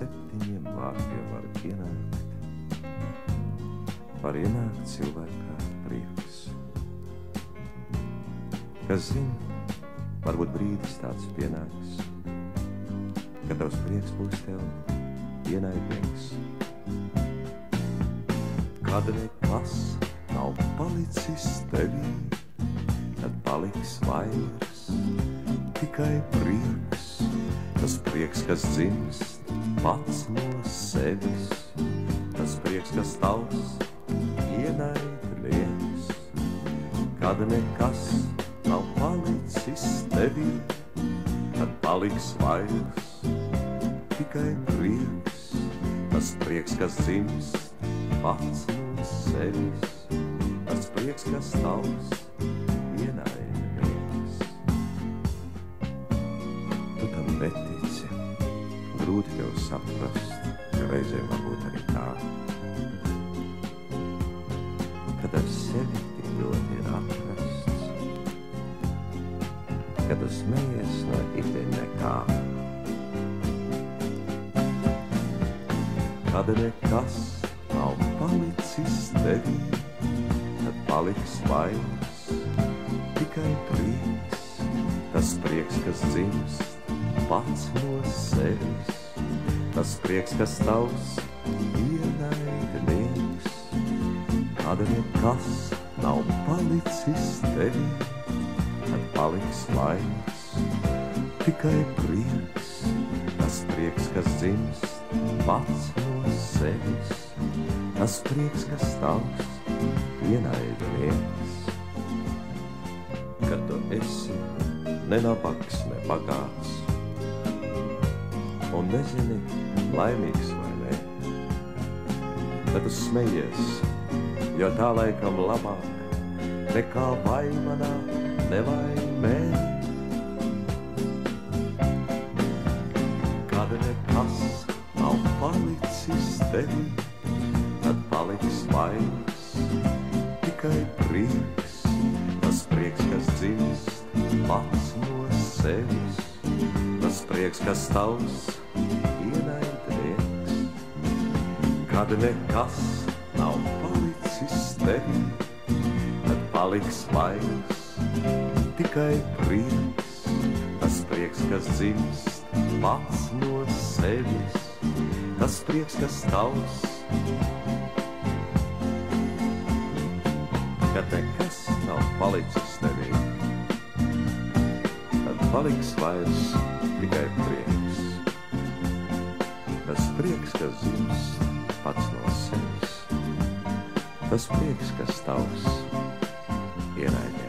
7 vārdiem var ienākt cilvēkā prieks. Kas zina, varbūt brīdis tāds pienāks, kad tavs prieks būs tev ienaidnieks. Kad nekas nav palicis tevī, tad paliks vairs tikai prieks. Tas prieks, kas dzimst pats no sevis, tas prieks, kas tavs ienaidnieks. Kad nekas nav palicis tevī, tad paliks vairs tikai prieks. Tas prieks, kas dzimst pats no sevis, tas prieks, kas tavs ienaidnieks. Tu tam netici, grūti tev saprast, ka reizēm varbūt arī tā, kad ar sevi tik ļoti ir atrasts, kad tu smejies no itin nekā. Kad nekas nav palicis tevī, tad paliks vairs tikai prieks. Tas prieks, kas dzimst pats no sevis, tas prieks, kas tavs ienaidnieks. Kad nekas nav palicis tevī, tad paliks vairs tikai prieks. Tas prieks, kas dzimst pats no sevis, tas prieks, kas tavs ienaidnieks. Kad tu esi ne nabaks, ne bagāts, un nezini, laimīgs vai ne, tad tu smejies, jo tā laikam labāk nekā vaimanā nevaimē. Kad nekas nav palicis tevī, tad paliks vairs tikai prieks. Tas prieks, kas dzimst pats no sevis, tas prieks, kas tavs ienaidnieks. Kad nekas nav palicis tevī, tad paliks vairs tikai prieks. Tas prieks, kas dzimst pats no sevis, tas prieks, kas tavs. Kad nekas nav palicis tevī, tad paliks vairs tikai prieks. Tas prieks, kas dzimst pats no sevis, tas prieks, kas tavs ienaidnieks.